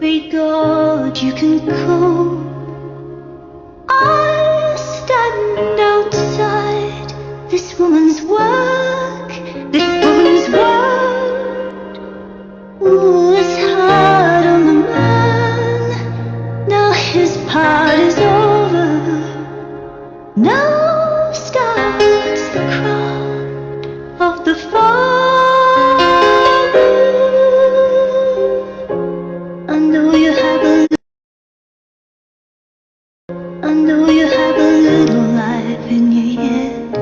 Great God, you can come. I stand outside this woman's work, this woman's word. Ooh, it's hard on the man. Now his part is over. Now starts the crowd of the Father. I know you have a little life in you yet.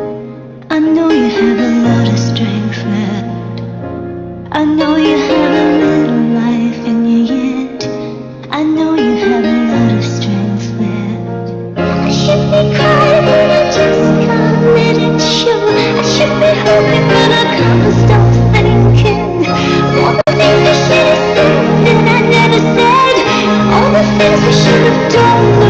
I know you have a lot of strength left. I know you have a little life in you yet. I know you have a lot of strength left. I should be crying, but I just can't let it show. I should be hoping, but I can't stop thinking. All the things I should have said that I never said. All the things we should have done.